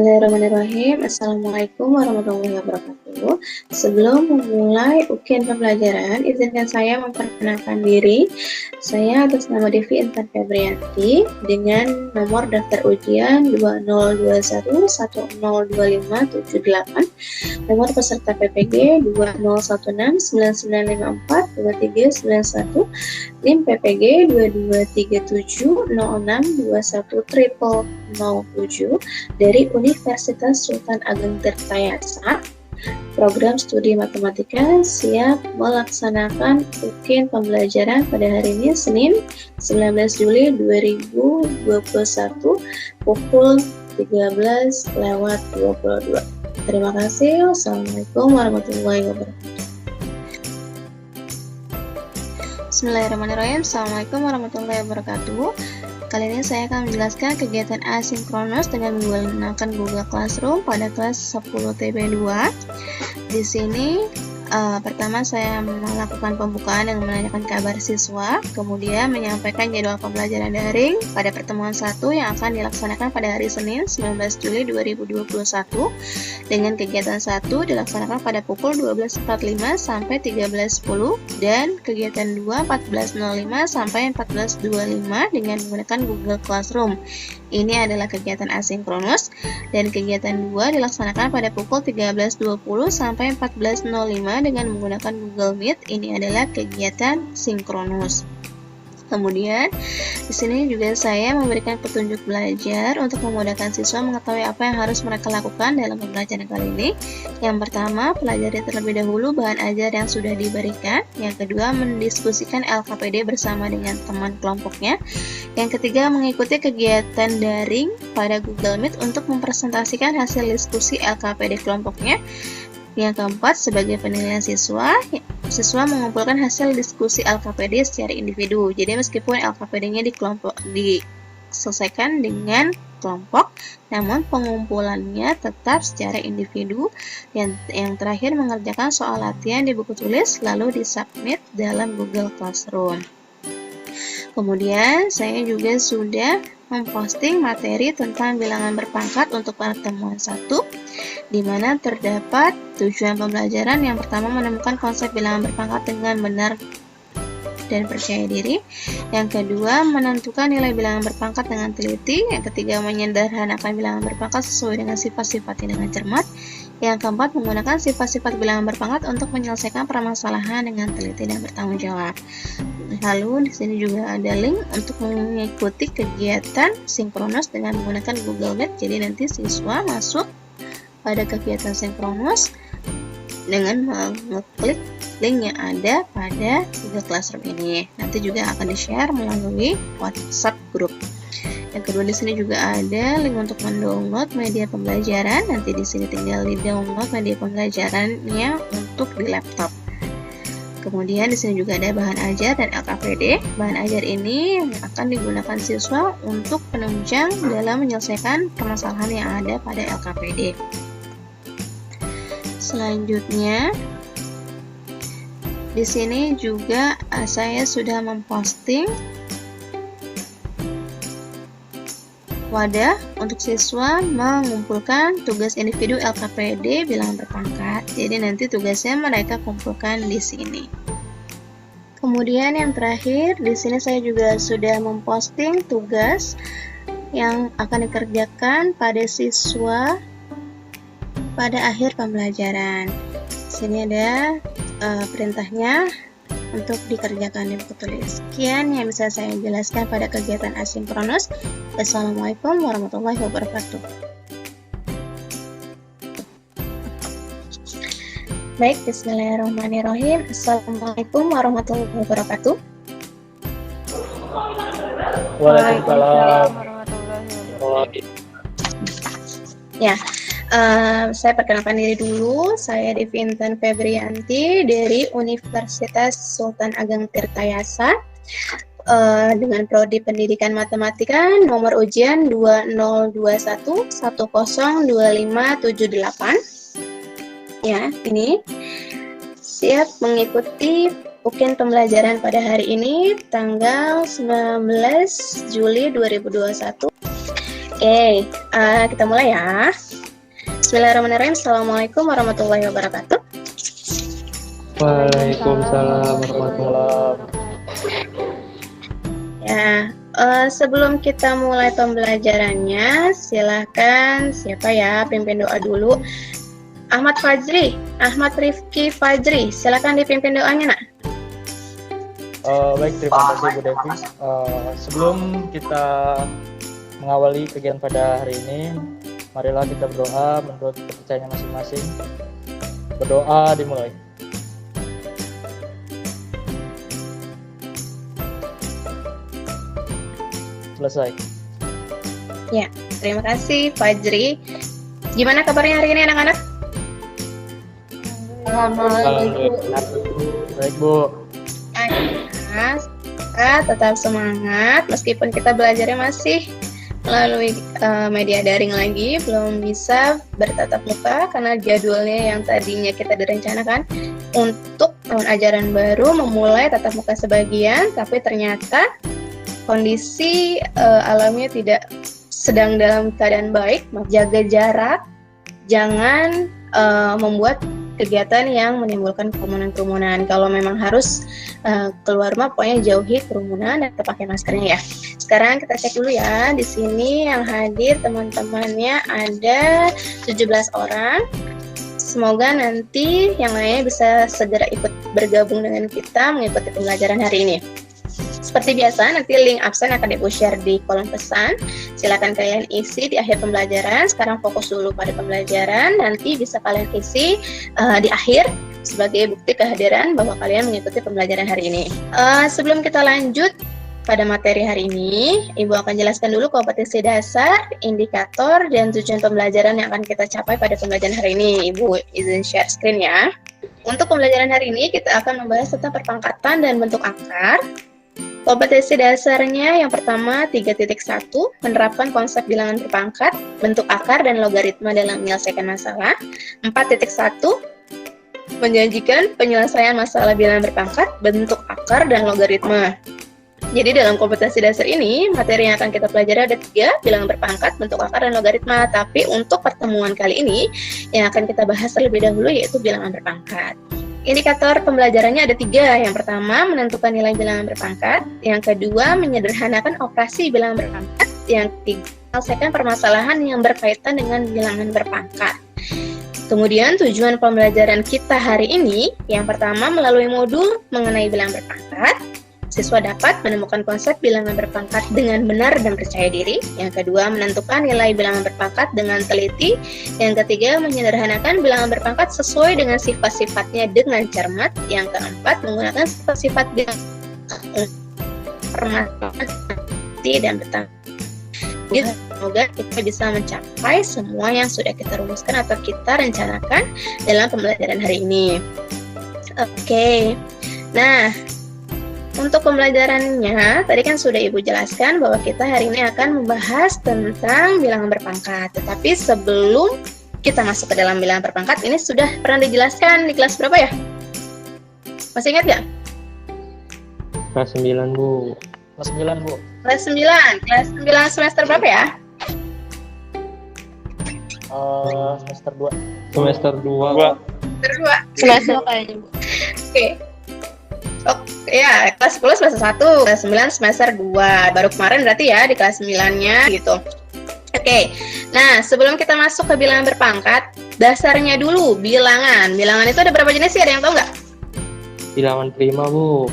Bismillahirrahmanirrahim. Assalamualaikum warahmatullahi wabarakatuh. Sebelum memulai ujian pembelajaran, izinkan saya memperkenalkan diri. Saya atas nama Devi Intan Febrianti dengan nomor daftar ujian 2021102578, nomor peserta PPG 201699542391, NIM PPG 223706210007 dari Universitas Sultan Ageng Tirtayasa. Program studi matematika siap melaksanakan ujian pembelajaran pada hari ini, Senin 19 Juli 2021 pukul 13:22. Terima kasih. Wassalamualaikum warahmatullahi wabarakatuh. Bismillahirrahmanirrahim. Assalamualaikum warahmatullahi wabarakatuh. Kali ini saya akan menjelaskan kegiatan asinkronus dengan menggunakan Google Classroom pada kelas 10 TB2. Di sini pertama saya melakukan pembukaan dengan menanyakan kabar siswa, kemudian menyampaikan jadwal pembelajaran daring pada pertemuan 1 yang akan dilaksanakan pada hari Senin 19 Juli 2021 dengan kegiatan 1 dilaksanakan pada pukul 12.45 sampai 13.10 dan kegiatan 2 14.05 sampai 14.25 dengan menggunakan Google Classroom. Ini adalah kegiatan asinkronus dan kegiatan 2 dilaksanakan pada pukul 13.20 sampai 14.05 dengan menggunakan Google Meet. Ini adalah kegiatan sinkronus. Kemudian di sini juga saya memberikan petunjuk belajar untuk memudahkan siswa mengetahui apa yang harus mereka lakukan dalam pembelajaran kali ini. Yang pertama, pelajari terlebih dahulu bahan ajar yang sudah diberikan. Yang kedua, mendiskusikan LKPD bersama dengan teman kelompoknya. Yang ketiga, mengikuti kegiatan daring pada Google Meet untuk mempresentasikan hasil diskusi LKPD kelompoknya. Yang keempat, sebagai penilaian siswa mengumpulkan hasil diskusi LKPD secara individu. Jadi meskipun LKPD-nya diselesaikan dengan kelompok, namun pengumpulannya tetap secara individu. Yang terakhir, mengerjakan soal latihan di buku tulis lalu disubmit dalam Google Classroom. Kemudian saya juga sudah memposting materi tentang bilangan berpangkat untuk pertemuan 1, di mana terdapat tujuan pembelajaran. Yang pertama, menemukan konsep bilangan berpangkat dengan benar dan percaya diri. Yang kedua, menentukan nilai bilangan berpangkat dengan teliti. Yang ketiga, menyederhanakan bilangan berpangkat sesuai dengan sifat-sifatnya dengan cermat. Yang keempat, menggunakan sifat-sifat bilangan berpangkat untuk menyelesaikan permasalahan dengan teliti dan bertanggung jawab. Lalu di sini juga ada link untuk mengikuti kegiatan sinkronus dengan menggunakan Google Meet. Jadi nanti siswa masuk pada kegiatan sinkronus dengan mengklik link yang ada pada Google Classroom ini. Nanti juga akan di-share melalui WhatsApp group. Yang kedua, di sini juga ada link untuk mendownload media pembelajaran. Nanti di sini tinggal di-download media pembelajarannya untuk di laptop. Kemudian di sini juga ada bahan ajar dan LKPD. Bahan ajar ini akan digunakan siswa untuk penunjang dalam menyelesaikan permasalahan yang ada pada LKPD. Selanjutnya, di sini juga saya sudah memposting wadah untuk siswa mengumpulkan tugas individu LKPD bilangan berpangkat. Jadi nanti tugasnya mereka kumpulkan di sini. Kemudian yang terakhir, di sini saya juga sudah memposting tugas yang akan dikerjakan pada siswa pada akhir pembelajaran. Di sini ada perintahnya untuk dikerjakan di buku tulis. Sekian yang bisa saya jelaskan pada kegiatan asinkronus. Wassalamualaikum warahmatullahi wabarakatuh. Baik, bismillahirrahmanirrahim. Assalamualaikum warahmatullahi wabarakatuh. Waalaikumsalam. Ya, saya perkenalkan diri dulu. Saya Devi Intan Febrianti dari Universitas Sultan Ageng Tirtayasa dengan prodi Pendidikan Matematika, nomor ujian 2021102578. Ya, ini siap mengikuti ujian pembelajaran pada hari ini tanggal 19 Juli 2021. Oke, kita mulai ya. Bismillahirrahmanirrahim. Assalamualaikum warahmatullahi wabarakatuh. Waalaikumsalam warahmatullahi Ya, sebelum kita mulai pembelajarannya, silahkan siapa ya pimpin doa dulu. Ahmad Rifki Fajri, silahkan dipimpin doanya nak. Baik, terima kasih Bu Devi. Sebelum kita mengawali kegiatan pada hari ini, marilah kita berdoa menurut kepercayaan masing-masing. Berdoa dimulai. Selesai. Ya, terima kasih Fajri. Gimana kabarnya hari ini anak-anak? Alhamdulillah. Baik Bu. Tetap semangat meskipun kita belajarnya masih melalui media daring lagi, belum bisa bertatap muka karena jadwalnya yang tadinya kita direncanakan untuk tahun ajaran baru memulai tatap muka sebagian, tapi ternyata kondisi alamnya tidak sedang dalam keadaan baik. Jaga jarak, jangan membuat kegiatan yang menimbulkan kerumunan-kerumunan. Kalau memang harus keluar rumah, pokoknya jauhi kerumunan dan tetap pakai maskernya ya. Sekarang kita cek dulu ya. Di sini yang hadir teman-temannya ada 17 orang. Semoga nanti yang lainnya bisa segera ikut bergabung dengan kita mengikuti pembelajaran hari ini. Seperti biasa, nanti link absen akan Ibu share di kolom pesan. Silakan kalian isi di akhir pembelajaran. Sekarang fokus dulu pada pembelajaran. Nanti bisa kalian isi di akhir sebagai bukti kehadiran bahwa kalian mengikuti pembelajaran hari ini. Sebelum kita lanjut pada materi hari ini, Ibu akan jelaskan dulu kompetensi dasar, indikator, dan tujuan pembelajaran yang akan kita capai pada pembelajaran hari ini. Ibu izin share screen ya. Untuk pembelajaran hari ini, kita akan membahas tentang perpangkatan dan bentuk akar. Kompetensi dasarnya yang pertama 3.1, menerapkan konsep bilangan berpangkat, bentuk akar, dan logaritma dalam menyelesaikan masalah. 4.1, menjanjikan penyelesaian masalah bilangan berpangkat, bentuk akar, dan logaritma. Jadi dalam kompetensi dasar ini, materi yang akan kita pelajari ada 3, bilangan berpangkat, bentuk akar, dan logaritma. Tapi untuk pertemuan kali ini, yang akan kita bahas terlebih dahulu yaitu bilangan berpangkat. Indikator pembelajarannya ada 3. Yang pertama, menentukan nilai bilangan berpangkat. Yang kedua, menyederhanakan operasi bilangan berpangkat. Yang ketiga, menyelesaikan permasalahan yang berkaitan dengan bilangan berpangkat. Kemudian tujuan pembelajaran kita hari ini, yang pertama melalui modul mengenai bilangan berpangkat. Siswa dapat menemukan konsep bilangan berpangkat dengan benar dan percaya diri. Yang kedua, menentukan nilai bilangan berpangkat dengan teliti. Yang ketiga, menyederhanakan bilangan berpangkat sesuai dengan sifat-sifatnya dengan cermat. Yang keempat, menggunakan sifat-sifat bilangan permasalahan dan bertanggung. Semoga kita bisa mencapai semua yang sudah kita rumuskan atau kita rencanakan dalam pembelajaran hari ini. Oke. Nah, untuk pembelajarannya, tadi kan sudah Ibu jelaskan bahwa kita hari ini akan membahas tentang bilangan berpangkat. Tetapi sebelum kita masuk ke dalam bilangan berpangkat, ini sudah pernah dijelaskan di kelas berapa ya? Masih ingat nggak? Kelas 9, Bu. Kelas 9, Bu. Kelas 9. Kelas 9 semester berapa ya? Semester 2. Semester 2. Semester 2. Semester kayaknya, Bu. Oke. Oh, ya, kelas 10 semester 1, kelas 9 semester 2. Baru kemarin berarti ya di kelas 9-nya gitu. Oke. Nah, sebelum kita masuk ke bilangan berpangkat, dasarnya dulu bilangan. Bilangan itu ada berapa jenis sih? Ada yang tahu nggak? Bilangan prima, Bu.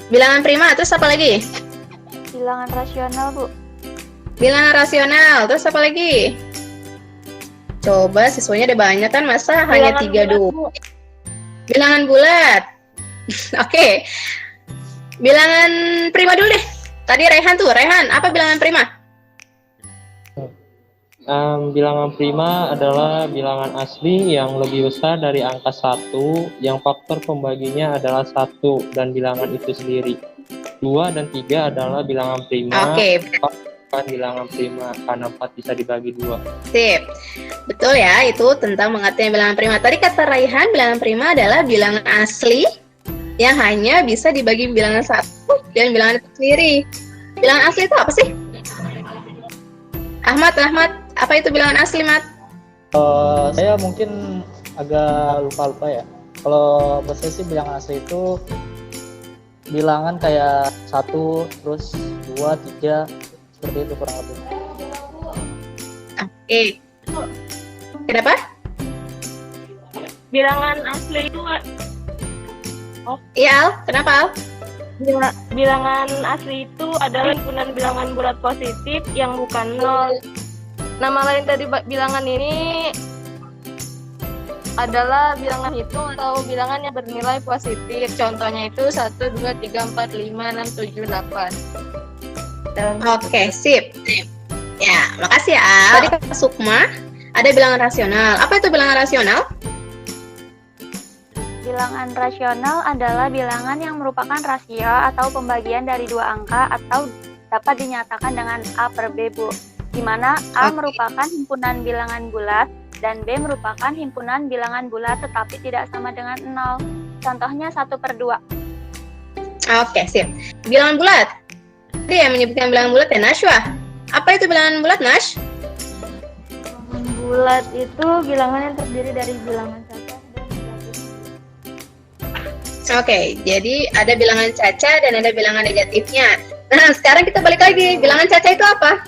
Bilangan prima, terus apa lagi? Bilangan rasional, Bu. Bilangan rasional, terus apa lagi? Coba siswanya ada banyak kan, masa hanya 3 dulu? Bilangan bulat. Oke. Bilangan prima dulu deh. Tadi Rehan, apa bilangan prima? Bilangan prima adalah bilangan asli yang lebih besar dari angka 1, yang faktor pembaginya adalah 1 dan bilangan itu sendiri. 2 dan 3 adalah bilangan prima. Oke. Bilangan prima karena 4 bisa dibagi 2. Sip. Betul ya, itu tentang mengerti bilangan prima. Tadi kata Raihan, bilangan prima adalah bilangan asli yang hanya bisa dibagi bilangan 1 dan bilangan itu sendiri. Bilangan asli itu apa sih? Ahmad, apa itu bilangan asli, Mat? Saya mungkin agak lupa ya. Kalau buat saya sih bilangan asli itu bilangan kayak 1, terus 2, 3, seperti itu kurang lebih. Oke. Kenapa? Bilangan asli itu Iya, Al. Kenapa, Al? bilangan asli itu adalah himpunan bilangan bulat positif yang bukan nol. Nama lain dari bilangan ini adalah bilangan hitung atau bilangan yang bernilai positif. Contohnya itu 1, 2, 3, 4, 5, 6, 7, 8. Oke, sip. Ya, makasih ya, Al. Tadi kata Sukma, ada bilangan rasional. Apa itu bilangan rasional? Bilangan rasional adalah bilangan yang merupakan rasio atau pembagian dari dua angka atau dapat dinyatakan dengan A per B, Bu. Di mana A merupakan himpunan bilangan bulat dan B merupakan himpunan bilangan bulat tetapi tidak sama dengan 0. Contohnya 1/2. Oke, sip. Bilangan bulat. Tadi yang menyebutkan bilangan bulat ya, Nashwa. Apa itu bilangan bulat, Nash? Bulat itu bilangan yang terdiri dari bilangan caca dan negatif. Oke, jadi ada bilangan caca dan ada bilangan negatifnya. Nah, sekarang kita balik lagi. Bilangan caca itu apa?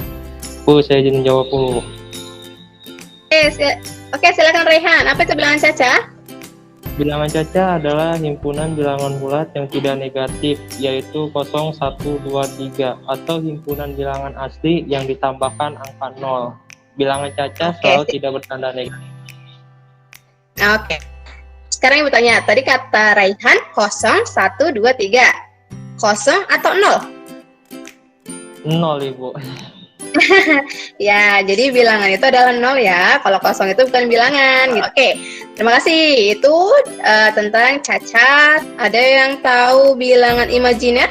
Bu, saya izin jawab dulu. Oke, silakan Rehan. Apa itu bilangan caca? Bilangan caca adalah himpunan bilangan bulat yang tidak negatif, yaitu 0, 1, 2, 3, atau himpunan bilangan asli yang ditambahkan angka 0. Bilangan caca selalu tidak bertanda negatif. Oke. Sekarang ibu tanya, tadi kata Raihan 0, 1, 2, 3. 0 atau 0? 0, Ibu. Ya, jadi bilangan itu adalah 0 ya. Kalau 0 itu bukan bilangan. Gitu. Oke, terima kasih. Itu tentang cacat. Ada yang tahu bilangan imajiner?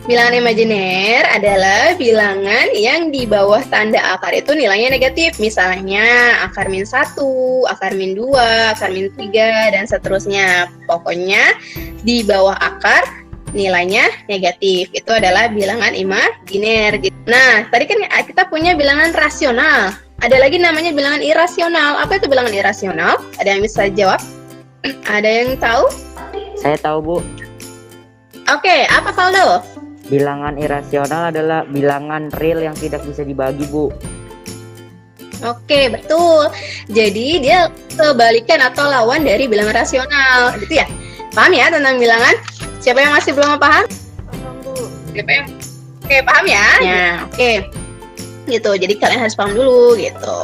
Bilangan imajiner adalah bilangan yang di bawah tanda akar itu nilainya negatif. Misalnya akar -1, akar -2, akar -3, dan seterusnya. Pokoknya di bawah akar nilainya negatif. Itu adalah bilangan imajiner. Nah, tadi kan kita punya bilangan rasional. Ada lagi namanya bilangan irasional. Apa itu bilangan irasional? Ada yang bisa jawab? Ada yang tahu? Saya tahu, Bu. Oke, apa Faldo? Bilangan irasional adalah bilangan real yang tidak bisa dibagi, Bu. Oke, betul. Jadi dia kebalikan atau lawan dari bilangan rasional. Gitu ya? Paham ya tentang bilangan? Siapa yang masih belum paham? Paham, Bu. Siapa yang... Oke, paham ya? Ya, oke. Gitu, jadi kalian harus paham dulu gitu.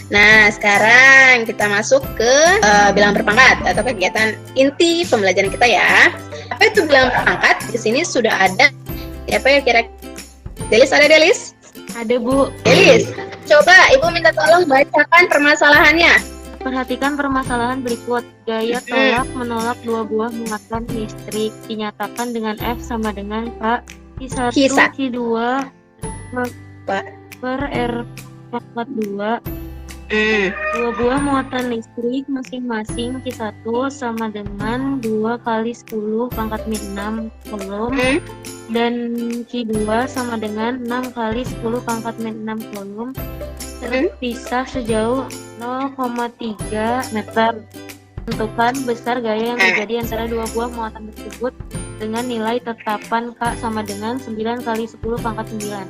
Nah, sekarang kita masuk ke bilangan berpangkat atau kegiatan inti pembelajaran kita ya. Apa itu bilangan berpangkat? Di sini sudah ada. Siapa ya kira-kira? Delis, ada Delis? Ada, Bu. Delis, coba Ibu minta tolong bacakan permasalahannya. Perhatikan permasalahan berikut. Gaya tolak menolak dua buah muatan listrik dinyatakan dengan F sama dengan K. Q1, Q2 per R pangkat 2. Dua buah muatan listrik masing-masing Q1 sama dengan 2 kali 10 pangkat -6 kolom dan Q2 sama dengan 6 kali 10 pangkat -6 kolom terpisah sejauh 0,3 meter. Tentukan besar gaya yang terjadi antara dua buah muatan tersebut dengan nilai tetapan K sama dengan 9 kali 10 pangkat 9.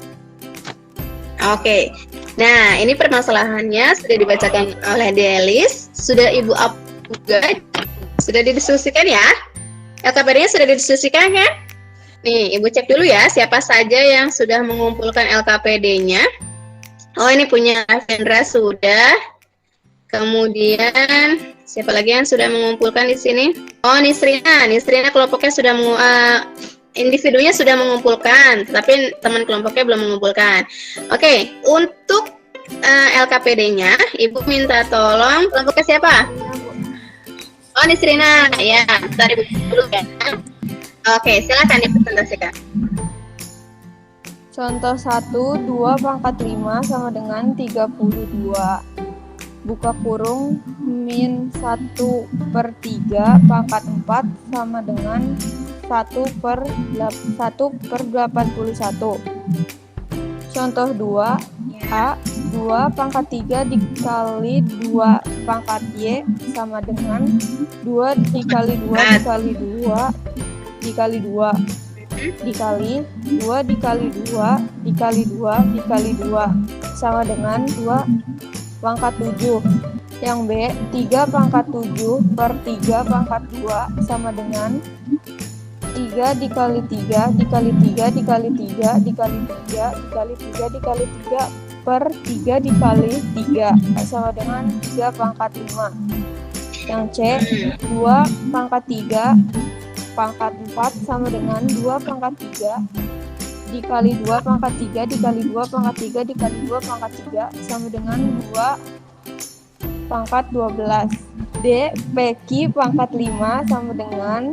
Oke, nah ini permasalahannya sudah dibacakan oleh Delis, sudah Ibu up juga, sudah didiskusikan ya? LKPD-nya sudah didiskusikan kan? Nih, Ibu cek dulu ya, siapa saja yang sudah mengumpulkan LKPD-nya. Oh, ini punya Vendra sudah. Kemudian, siapa lagi yang sudah mengumpulkan di sini? Oh, Nisrina kelompoknya sudah individunya sudah mengumpulkan, tapi teman kelompoknya belum mengumpulkan. Oke, untuk LKPD-nya, Ibu minta tolong kelompoknya siapa? Oh, Nisrina, ya, bentar Ibu dulu ya. Oke, silakan dipresentasikan. Contoh 1, 2 pangkat 5 sama dengan 32. Buka kurung, min 1/3 pangkat 4 sama dengan 1/81. Contoh 2, A 2 pangkat 3 dikali 2 pangkat Y sama dengan 2 dikali 2 dikali 2 dikali 2 dikali 2 dikali 2 dikali 2 dikali 2 sama dengan 2 pangkat 7. Yang B 3 pangkat 7 per 3 pangkat 2 sama dengan 3 dikali 3 dikali 3 dikali 3 dikali 3 dikali 3 dikali 3 per 3 dikali 3 sama dengan 3 pangkat 5. Yang C 2 pangkat 3 pangkat 4 sama dengan 2 pangkat 3 dikali 2 pangkat 3 dikali 2 pangkat 3 dikali 2 pangkat 3 sama dengan 2 pangkat 12. D PQ pangkat 5 sama dengan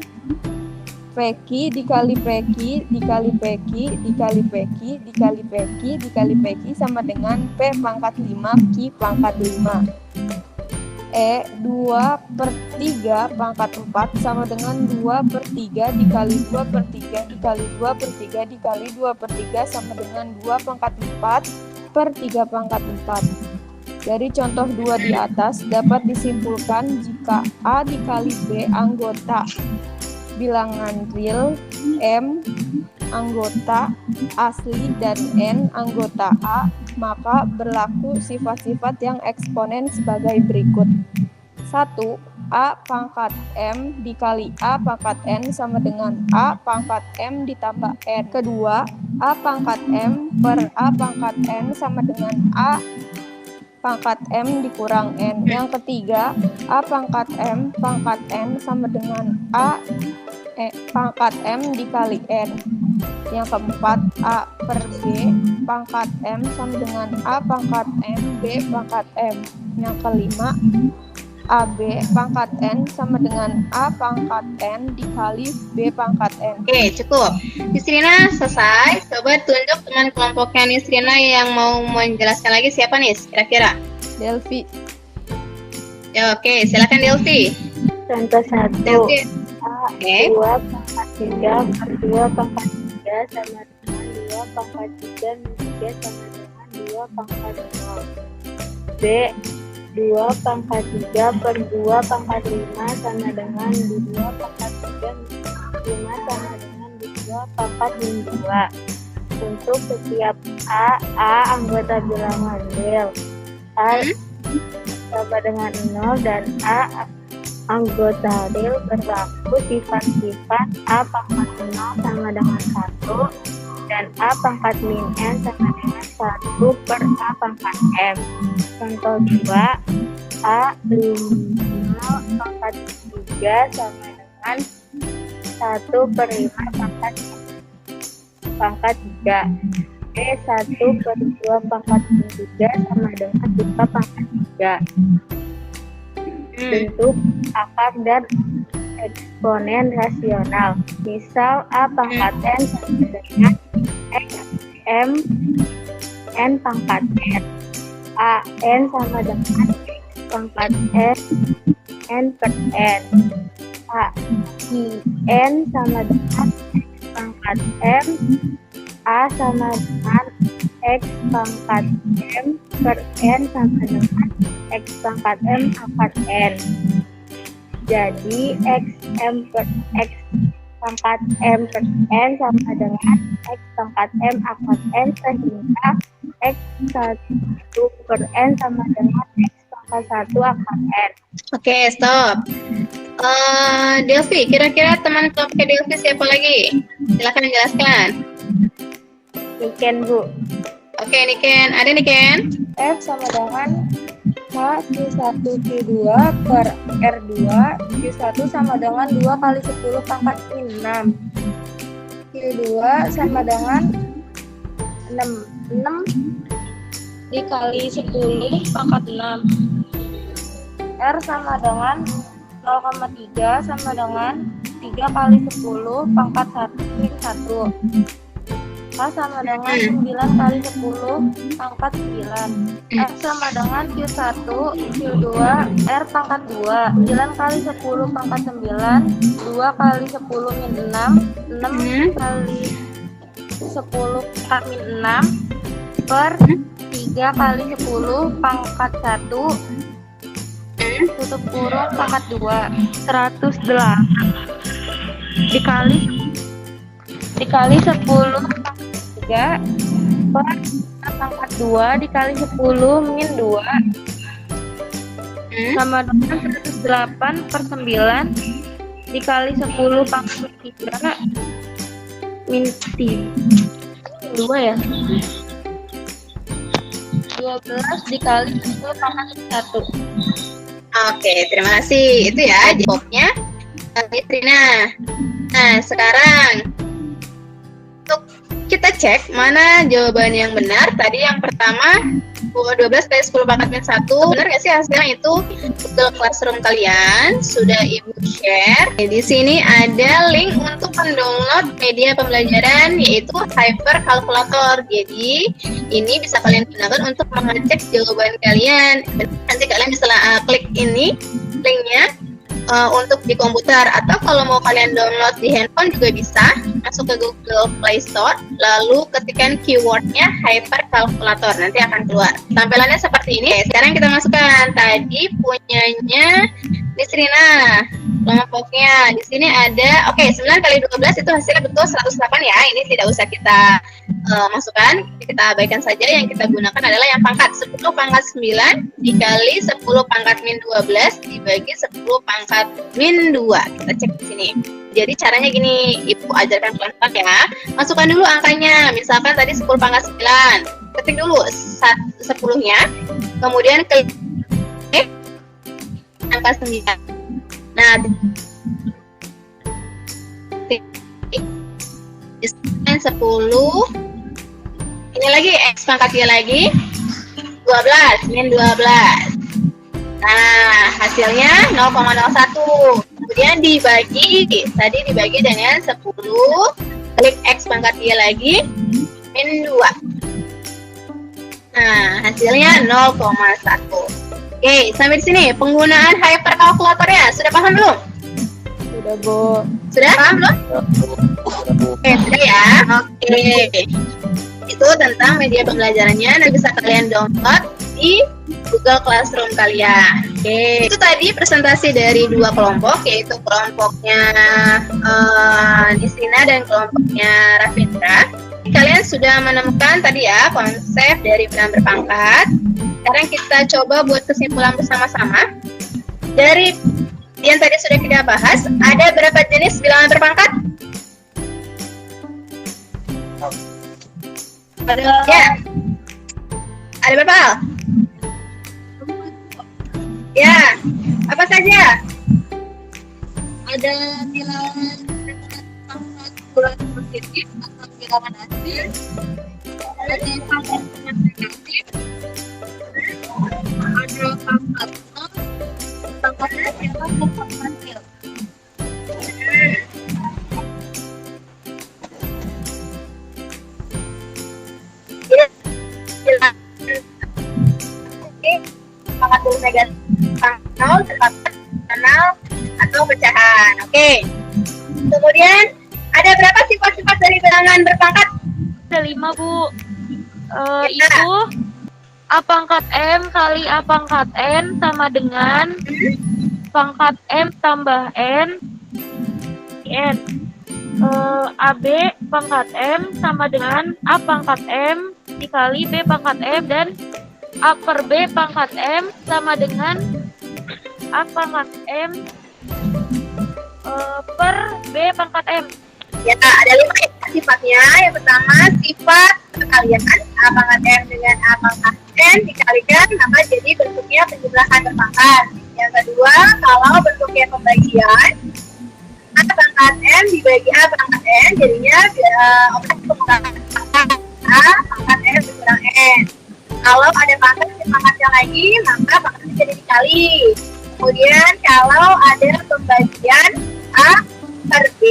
PQ dikali PQ dikali PQ dikali PQ dikali PQ dikali PQ sama dengan P pangkat 5 Q pangkat 5. E 2 per 3 pangkat 4 sama dengan 2 per 3 dikali 2 per 3 dikali 2 per 3 dikali 2 per 3 sama dengan 2 pangkat 4 per 3 pangkat 4. Dari contoh 2 di atas dapat disimpulkan jika A dikali B anggota bilangan real, M anggota asli, dan N anggota A, maka berlaku sifat-sifat yang eksponen sebagai berikut. 1. A pangkat M dikali A pangkat N sama dengan A pangkat M ditambah N. Kedua, A pangkat M per A pangkat N sama dengan A pangkat M dikurang N. Yang ketiga, A pangkat M pangkat N sama dengan A pangkat M dikali N. Yang keempat, A per B pangkat M sama dengan A pangkat M B pangkat M. Yang kelima, AB pangkat N sama dengan A pangkat N dikali B pangkat N. Oke, cukup. Nisrina selesai. Coba tunjuk teman kelompoknya Nisrina yang mau menjelaskan lagi siapa nih kira-kira? Delvi. Ya, oke, silakan Delvi. Contoh 1. Delvi. A Oke. 2 pangkat 3 per 2 pangkat 3 sama dengan 2 pangkat 3 min 3 sama dengan 2 pangkat 0. B 2 pangkat 3 per 2 pangkat 5 sama dengan 2 pangkat 3 min 5 sama dengan 2 pangkat min 2. Untuk setiap A anggota bilangan real. A sama dengan 0 dan A anggota real berlaku sifat-sifat A pangkat 0 sama dengan 1 dan A pangkat min N sama dengan 1 per A pangkat M. Contoh 2, A 5 pangkat 3 sama dengan 1 per 5 pangkat 3. B 1 per 2 pangkat 3 sama dengan 2 pangkat 3. Bentuk akar dan eksponen rasional. Misal A pangkat N sama dengan X M N pangkat N. A N sama dengan X pangkat N N per N. A I N sama dengan X pangkat M. A sama dengan X pangkat M per N sama dengan X pangkat M pangkat N. Jadi X M per X pangkat M per N sama dengan X pangkat M pangkat N sehingga X 1 per N sama dengan X pangkat 1 pangkat N. Oke, stop. Delvi, kira-kira teman kelompoknya Delvi siapa lagi? Silakan jelaskan. Niken, Bu. Oke, Niken. Ada Niken? F sama dengan H Q1 Q2 per R2. Q1 sama dengan 2 kali 10 pangkat 6. Q2 sama dengan 6 dikali 10 pangkat 6. R sama dengan 0,3 sama dengan 3 kali 10 pangkat 1. K sama dengan 9 kali 10 pangkat 9. X sama dengan Q1, Q2, R pangkat 2. 9 kali 10 pangkat 9, 2 kali 10 min 6, 6 kali 10 pangkat min 6, per 3 kali 10 pangkat 1 tutup kurung pangkat 2 108 dikali 10 pangkat 3 per pangkat 2 dikali 10 min 2 sama dengan 108 per 9 dikali 10 pangkat 3 min 2 ya 12 dikali 10 pangkat 1. Oke, terima kasih. Itu ya jawabnya Trina. Nah, sekarang untuk kita cek mana jawaban yang benar. Tadi yang pertama 12 kali 10 pangkat min 1. Benar nggak sih hasilnya itu? Google Classroom kalian sudah Ibu share. Di sini ada link untuk mendownload media pembelajaran yaitu Hypercalculator. Jadi ini bisa kalian gunakan untuk mengecek jawaban kalian. Nanti kalian bisa klik ini linknya untuk di komputer, atau kalau mau kalian download di handphone juga bisa. Masuk ke Google Play Store, lalu ketikkan keywordnya Hypercalculator, nanti akan keluar. Tampilannya seperti ini. Sekarang kita masukkan tadi punyanya Nisrina. Kelompoknya di sini ada, 9 kali 12 itu hasilnya betul 108 ya. Ini tidak usah kita masukkan, kita abaikan saja. Yang kita gunakan adalah yang pangkat 10 pangkat 9 dikali 10 pangkat min 12 dibagi 10 pangkat min 2. Kita cek di sini. Jadi caranya gini, Ibu ajarkan pelan-pelan ya. Masukkan dulu angkanya. Misalkan tadi 10 pangkat 9. Ketik dulu 10-nya, kemudian klik angka 9. Nah, 10 ini lagi X pangkat 3 lagi 12 min 12. Nah, hasilnya 0,01. Kemudian dibagi dengan 10, klik X pangkat 3 lagi min 2. Nah, hasilnya 0,1. Oke, sampai di sini penggunaan hypercalculatornya sudah paham belum? Sudah, Bu. Sudah paham belum? Oke, sudah ya. Oke. Itu tentang media pembelajarannya, nanti bisa kalian download di Google Classroom kalian. Oke. Itu tadi presentasi dari 2 kelompok, yaitu kelompoknya Nisrina dan kelompoknya Rafindra. Kalian sudah menemukan tadi ya konsep dari bilangan berpangkat. Sekarang kita coba buat kesimpulan bersama-sama. Dari yang tadi sudah kita bahas, ada berapa jenis bilangan berpangkat? Ya. Ada berapa hal? Ya. Apa saja? Ada bilangan bulan positif atau bilangan asli. Ada pangkat negatif. Ada pangkat nol, pangkat negatif, dan pangkat nil. Pangkat nol negatif, pangkat nol, terpaksa atau pecahan. Oke. Kemudian ada berapa sifat-sifat dari bilangan berpangkat? Ada 5, Bu. Itu A pangkat M kali A pangkat N sama dengan pangkat M tambah N. AB pangkat M sama dengan A pangkat M dikali B pangkat M, dan A per B pangkat M sama dengan A pangkat M per B pangkat M. Ya, ada 5 sifatnya. Yang pertama, sifat perkalian A pangkat M dengan A pangkat N dikalikan, maka jadi bentuknya penjumlahan berpangkat. Yang kedua, kalau bentuknya pembagian A pangkat M dibagi A pangkat N, jadinya operasi pengurangan pangkat A pangkat M dikurang N. Kalau ada pangkatnya lagi, maka pangkatnya jadi dikali. Kemudian kalau ada pembagian A per B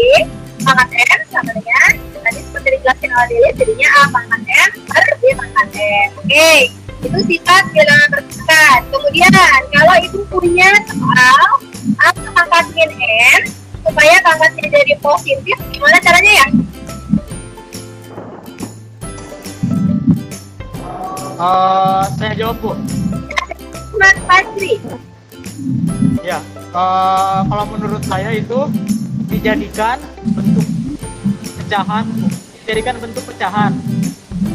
pangkat M sama dengan tadi seperti dijelaskan oleh Delia, jadinya A pangkat M per B pangkat M. Oke, itu sifat bilangan berpangkat. Kemudian kalau ibu punya soal A pangkat min N supaya pangkatnya jadi positif, gimana caranya ya? Saya jawab, Bu. Mas Fajri. Ya, kalau menurut saya itu dijadikan bentuk pecahan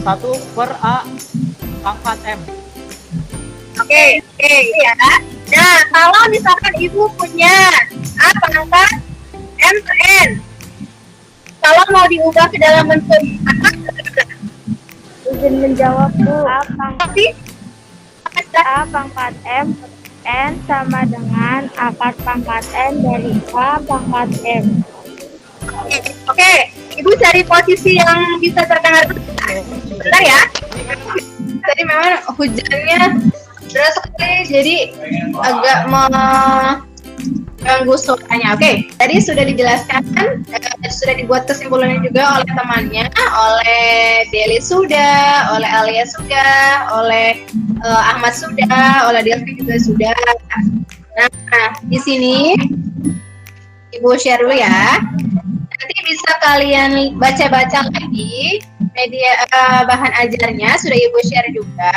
1/A pangkat M. Oke, ya. Nah, kalau misalkan ibu punya A pangkat M ke N, kalau mau diubah ke dalam bentuk apa? Izin menjawab, Bu. A pangkat M N sama dengan akar pangkat N dari A pangkat M. Oke, Ibu cari posisi yang bisa terdengar. Bentar ya. Tadi memang hujannya deras sekali, jadi agak mengganggu suaranya. Oke, tadi sudah dijelaskan, sudah dibuat kesimpulannya juga oleh temannya, oleh Deli sudah, oleh Alia sudah, oleh Ahmad sudah, oleh Delvi juga sudah. Nah, di sini Ibu share dulu ya. Nanti bisa kalian baca-baca lagi media bahan ajarnya, sudah Ibu share juga.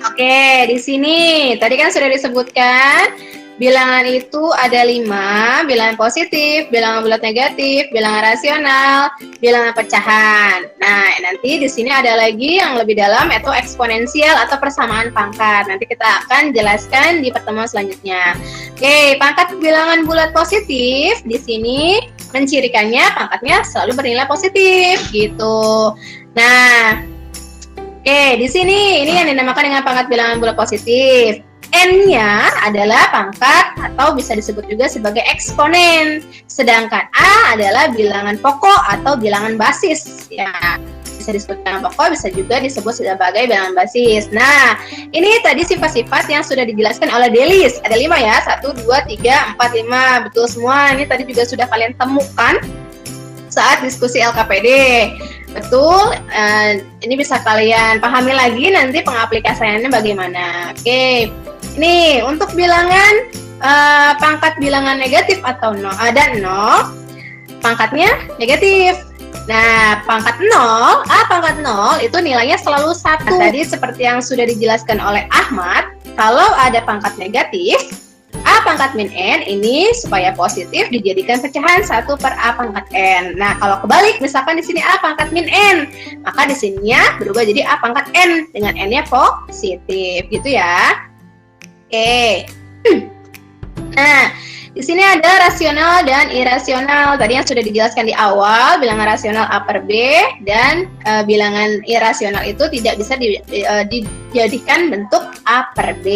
Oke, di sini tadi kan sudah disebutkan bilangan itu ada 5, bilangan positif, bilangan bulat negatif, bilangan rasional, bilangan pecahan. Nah, nanti di sini ada lagi yang lebih dalam, yaitu eksponensial atau persamaan pangkat. Nanti kita akan jelaskan di pertemuan selanjutnya. Oke, pangkat bilangan bulat positif di sini mencirikannya pangkatnya selalu bernilai positif gitu. Nah, oke, di sini ini yang dinamakan dengan pangkat bilangan bulat positif. N-nya adalah pangkat atau bisa disebut juga sebagai eksponen. Sedangkan A adalah bilangan pokok atau bilangan basis. Ya, bisa disebut bilangan pokok, bisa juga disebut sebagai bilangan basis. Nah, ini tadi sifat-sifat yang sudah dijelaskan oleh Delis. Ada 5 ya, 1, 2, 3, 4, 5. Betul semua. Ini tadi juga sudah kalian temukan saat diskusi LKPD. Betul, ini bisa kalian pahami lagi nanti pengaplikasiannya bagaimana. Oke, ini untuk bilangan pangkat bilangan negatif atau ada 0, pangkatnya negatif. Nah, pangkat 0, A pangkat 0 itu nilainya selalu 1. Tadi seperti yang sudah dijelaskan oleh Ahmad, kalau ada pangkat negatif, A pangkat min N ini supaya positif dijadikan pecahan 1/A pangkat N. Nah, kalau kebalik, misalkan di sini A pangkat min N, maka di sininya berubah jadi A pangkat N dengan N-nya positif, gitu ya. Oke. Nah, di sini ada rasional dan irasional. Tadi yang sudah dijelaskan di awal, bilangan rasional A per B dan bilangan irasional itu tidak bisa dijadikan bentuk A per B.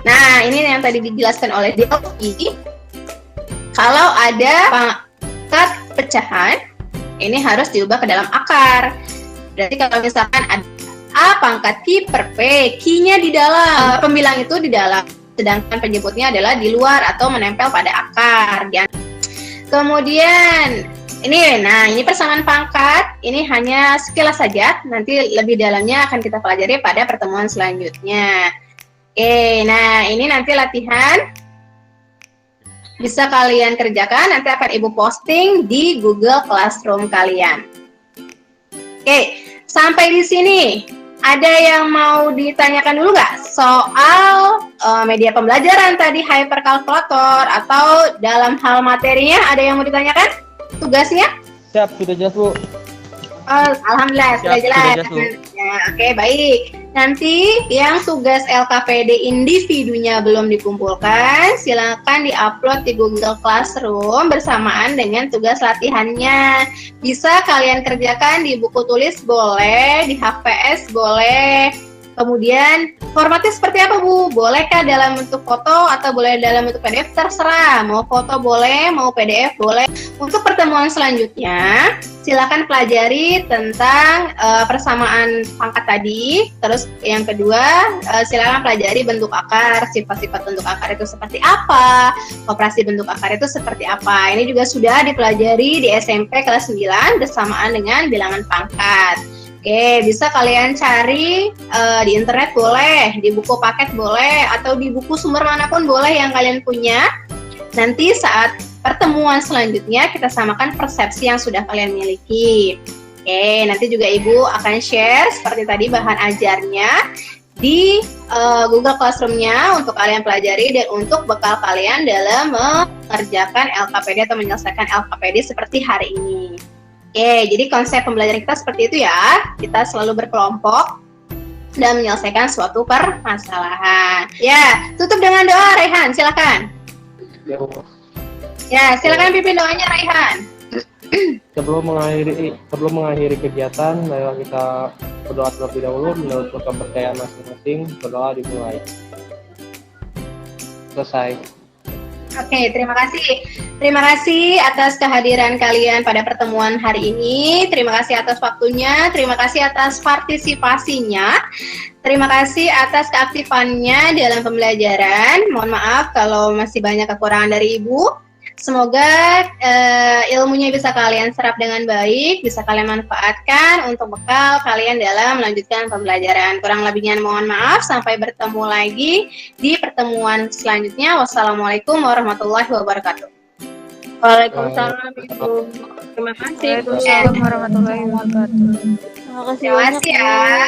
Nah, ini yang tadi dijelaskan oleh Delvi. Kalau ada pangkat pecahan, ini harus diubah ke dalam akar. Berarti kalau misalkan ada A pangkat Ki per P, Ki-nya di dalam, pembilang itu di dalam, sedangkan penyebutnya adalah di luar atau menempel pada akar. Kemudian, ini persamaan pangkat, ini hanya sekilas saja, nanti lebih dalamnya akan kita pelajari pada pertemuan selanjutnya. Oke, nah ini nanti latihan bisa kalian kerjakan, nanti akan Ibu posting di Google Classroom kalian. Oke, sampai di sini ada yang mau ditanyakan dulu nggak soal media pembelajaran tadi, hyperkalkulator, atau dalam hal materinya ada yang mau ditanyakan tugasnya? Siap, sudah jelas, Bu. Alhamdulillah, sudah jelas. Ya, oke, baik. Nanti yang tugas LKPD individunya belum dikumpulkan, silakan diupload di Google Classroom bersamaan dengan tugas latihannya. Bisa kalian kerjakan di buku tulis boleh, di HPS boleh. Kemudian formatnya seperti apa, Bu? Bolehkah dalam bentuk foto atau boleh dalam bentuk PDF? Terserah, mau foto boleh, mau PDF boleh. Untuk pertemuan selanjutnya, silakan pelajari tentang persamaan pangkat tadi. Terus yang kedua, silakan pelajari bentuk akar, sifat-sifat bentuk akar itu seperti apa, operasi bentuk akar itu seperti apa. Ini juga sudah dipelajari di SMP kelas 9 bersamaan dengan bilangan pangkat. Oke, bisa kalian cari di internet boleh, di buku paket boleh, atau di buku sumber manapun boleh yang kalian punya. Nanti saat pertemuan selanjutnya kita samakan persepsi yang sudah kalian miliki. Oke, nanti juga Ibu akan share seperti tadi bahan ajarnya di Google Classroom-nya untuk kalian pelajari dan untuk bekal kalian dalam mengerjakan LKPD atau menyelesaikan LKPD seperti hari ini. Oke, jadi konsep pembelajaran kita seperti itu ya. Kita selalu berkelompok dan menyelesaikan suatu permasalahan. Ya, tutup dengan doa, Raihan, silakan. Ya, silakan pimpin doanya, Raihan. Sebelum mengakhiri kegiatan, marilah kita berdoa terlebih dahulu menurut kepercayaan masing-masing. Berdoa dimulai. Selesai. Oke, terima kasih. Terima kasih atas kehadiran kalian pada pertemuan hari ini. Terima kasih atas waktunya. Terima kasih atas partisipasinya. Terima kasih atas keaktifannya dalam pembelajaran. Mohon maaf kalau masih banyak kekurangan dari Ibu. Semoga ilmunya bisa kalian serap dengan baik, bisa kalian manfaatkan untuk bekal kalian dalam melanjutkan pembelajaran. Kurang lebihnya mohon maaf, sampai bertemu lagi di pertemuan selanjutnya. Wassalamualaikum warahmatullahi wabarakatuh. Waalaikumsalam Ibu. Terima kasih. Waalaikumsalam warahmatullahi wabarakatuh. Terima kasih Terima banyak, kasih Bu. ya.